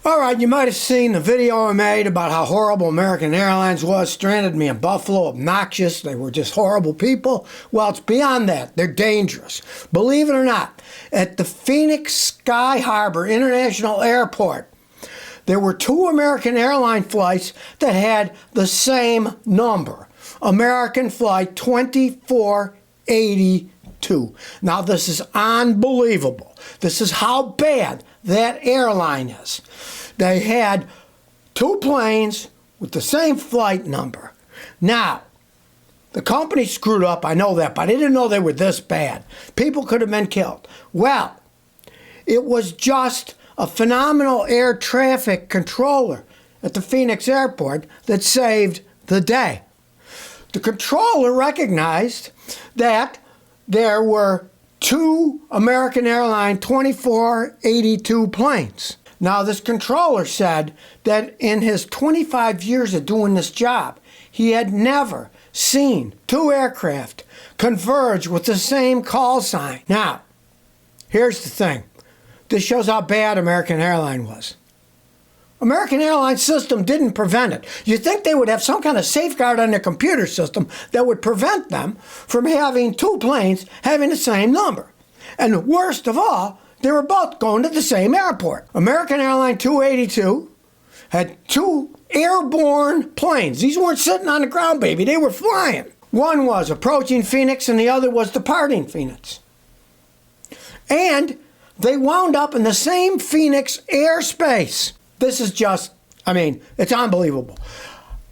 All right, you might have seen the video I made about how horrible American Airlines was, stranded me in Buffalo, obnoxious. They were just horrible people. Well, it's beyond that. They're dangerous. Believe it or not, at the Phoenix Sky Harbor International Airport, there were 2 American Airline flights that had the same number. American Flight 2482. Now, this is unbelievable. This is how bad that airline is. They had 2 planes with the same flight number. Now, the company screwed up, I know that, but I didn't know they were this bad. People could have been killed. Well, it was just a phenomenal air traffic controller at the Phoenix airport that saved the day. The controller recognized that there were 2 American Airlines 2482 planes. Now, this controller said that in his 25 years of doing this job, he had never seen 2 aircraft converge with the same call sign. Now, here's the thing. This shows how bad American Airlines was. American Airlines system didn't prevent it. You'd think they would have some kind of safeguard on their computer system that would prevent them from having 2 planes having the same number. And worst of all, they were both going to the same airport. American Airlines 282 had 2 airborne planes. These weren't sitting on the ground, baby. They were flying. One was approaching Phoenix and the other was departing Phoenix. And they wound up in the same Phoenix airspace. This is just, it's unbelievable.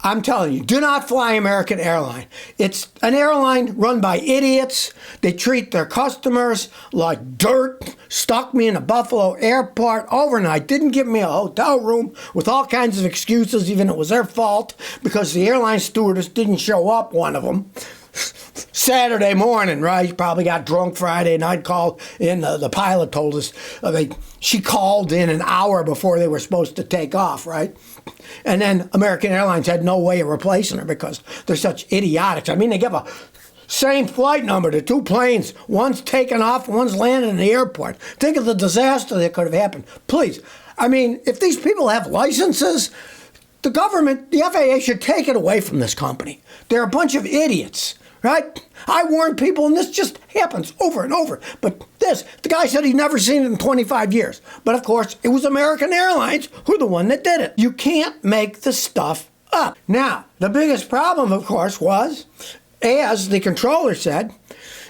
I'm telling you, do not fly American Airlines. It's an airline run by idiots. They treat their customers like dirt. Stuck me in a Buffalo airport overnight. Didn't give me a hotel room with all kinds of excuses, even it was their fault, because the airline stewardess didn't show up, one of them. Saturday morning, right? He probably got drunk Friday night, called in. The pilot told us she called in an hour before they were supposed to take off, right? And then American Airlines had no way of replacing her because they're such idiotics. They give a same flight number to 2 planes. One's taking off, one's landing in the airport. Think of the disaster that could have happened. Please, if these people have licenses, the government, the FAA should take it away from this company. They're a bunch of idiots. Right? I warn people, and this just happens over and over. But the guy said he'd never seen it in 25 years. But of course, it was American Airlines who the one that did it. You can't make the stuff up. Now, the biggest problem, of course, was, as the controller said,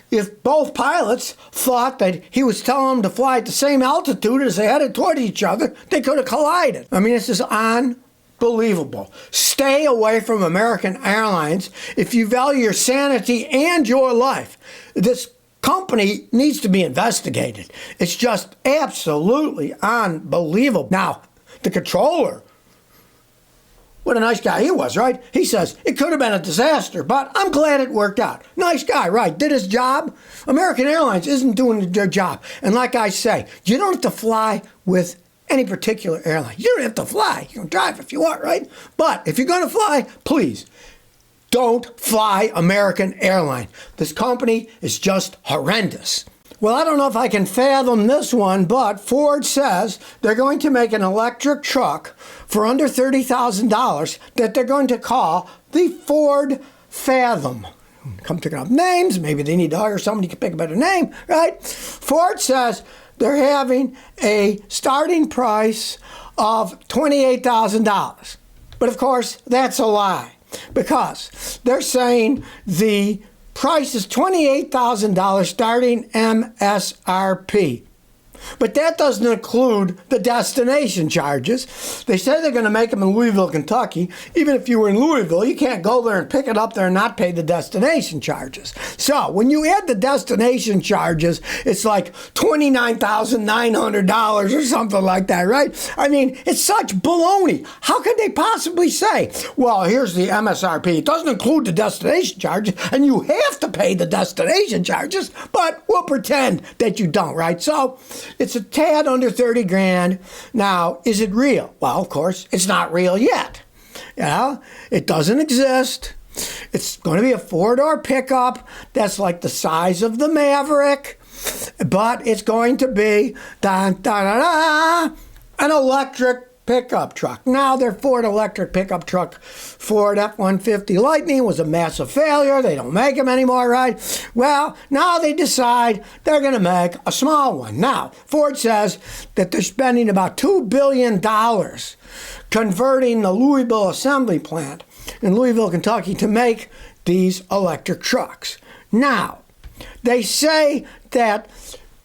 if both pilots thought that he was telling them to fly at the same altitude as they headed toward each other, they could have collided. This is unbelievable. Stay away from American Airlines if you value your sanity and your life. This company needs to be investigated. It's just absolutely unbelievable. Now, the controller, what a nice guy he was, right? He says, it could have been a disaster, but I'm glad it worked out. Nice guy, right? Did his job. American Airlines isn't doing their job. And like I say, you don't have to fly with any particular airline. You don't have to fly. You can drive if you want, right? But if you're going to fly, please don't fly American Airlines. This company is just horrendous. Well, I don't know if I can fathom this one, but Ford says they're going to make an electric truck for under $30,000 that they're going to call the Ford Fathom. Come picking up names. Maybe they need to hire somebody to pick a better name, right? Ford says they're having a starting price of $28,000. But of course, that's a lie, because they're saying the price is $28,000 starting MSRP. But that doesn't include the destination charges. They say they're going to make them in Louisville, Kentucky. Even if you were in Louisville, you can't go there and pick it up there and not pay the destination charges. So when you add the destination charges, it's like $29,900 or something like that, right? It's such baloney. How could they possibly say, well, here's the MSRP. It doesn't include the destination charges, and you have to pay the destination charges, but we'll pretend that you don't, right? So it's a tad under 30 grand. Now, is it real? Well, of course, it's not real yet. It doesn't exist. It's going to be a 4-door pickup that's like the size of the Maverick, but it's going to be an electric pickup truck. Now their Ford electric pickup truck, Ford F-150 Lightning, was a massive failure. They don't make them anymore, right? Well, now they decide they're going to make a small one. Now, Ford says that they're spending about $2 billion converting the Louisville assembly plant in Louisville, Kentucky, to make these electric trucks. Now, they say that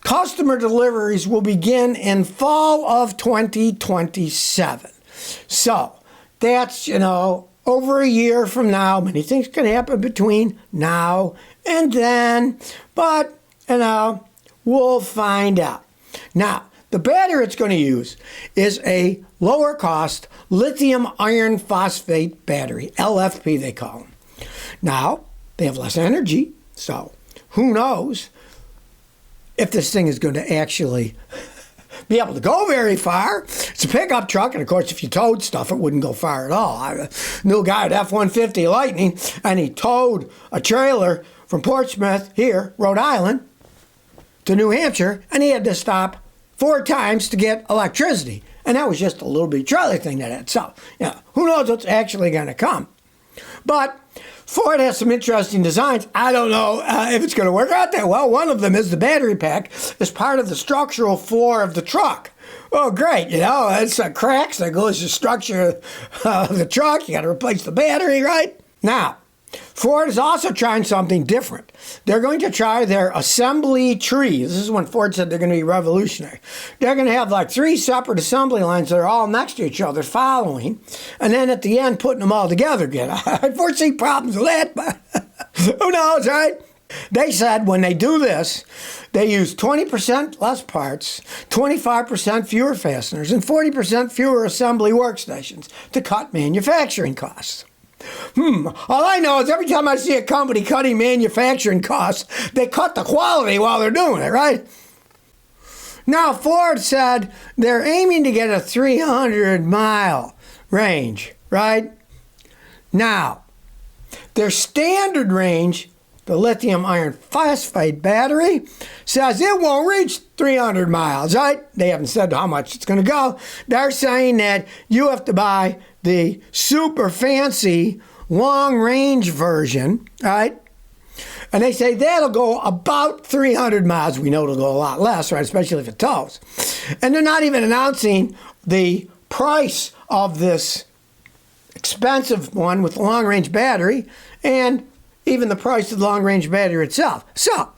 customer deliveries will begin in fall of 2027. So that's, over a year from now. Many things can happen between now and then, but, we'll find out. Now, the battery it's going to use is a lower cost lithium iron phosphate battery, LFP they call them. Now, they have less energy, so who knows if this thing is going to actually be able to go very far. It's a pickup truck, and of course, if you towed stuff, it wouldn't go far at all. I knew a guy at F-150 Lightning, and he towed a trailer from Portsmouth here, Rhode Island, to New Hampshire, and he had to stop 4 times to get electricity. And that was just a little bitty trailer thing that had. So, who knows what's actually going to come. But Ford has some interesting designs. I don't know if it's going to work out that well. One of them is the battery pack as part of the structural floor of the truck. Oh, great. It's cracks. There goes the structure of the truck. You got to replace the battery, right? Now, Ford is also trying something different. They're going to try their assembly tree. This is when Ford said they're going to be revolutionary. They're going to have like 3 separate assembly lines that are all next to each other following, and then at the end putting them all together again. I foresee problems with that, but who knows, right? They said when they do this, they use 20% less parts, 25% fewer fasteners, and 40% fewer assembly workstations to cut manufacturing costs. All I know is every time I see a company cutting manufacturing costs, they cut the quality while they're doing it, right? Now, Ford said they're aiming to get a 300-mile range, right? Now, their standard range, the lithium iron phosphate battery, says it won't reach 300 miles, right? They haven't said how much it's going to go. They're saying that you have to buy the super fancy long-range version, right? And they say that'll go about 300 miles. We know it'll go a lot less, right? Especially if it tows. And they're not even announcing the price of this expensive one with the long-range battery and even the price of the long-range battery itself. So,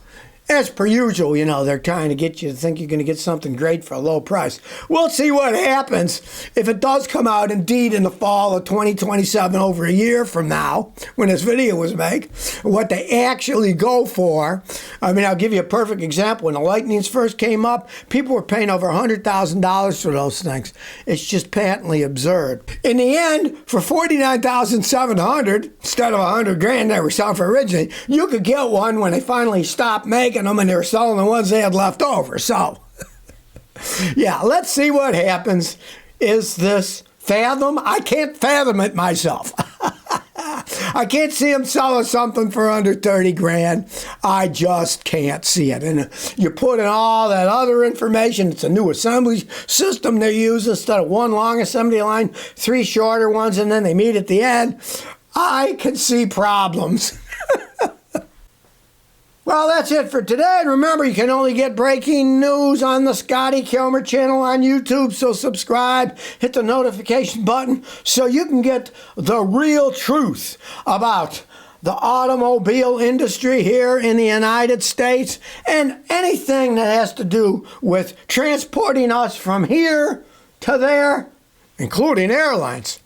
as per usual, they're trying to get you to think you're going to get something great for a low price. We'll see what happens if it does come out indeed in the fall of 2027, over a year from now, when this video was made, what they actually go for. I'll give you a perfect example. When the Lightnings first came up, people were paying over $100,000 for those things. It's just patently absurd. In the end, for $49,700 instead of $100,000 they were selling for originally, you could get one when they finally stopped making them and they were selling the ones they had left over. So, yeah, let's see what happens. Is this Fathom? I can't fathom it myself. I can't see them selling something for under 30 grand. I just can't see it. And you put in all that other information. It's a new assembly system they use instead of 1 long assembly line, 3 shorter ones, and then they meet at the end. I can see problems. Well, that's it for today. And remember, you can only get breaking news on the Scotty Kilmer channel on YouTube. So subscribe, hit the notification button so you can get the real truth about the automobile industry here in the United States and anything that has to do with transporting us from here to there, including airlines.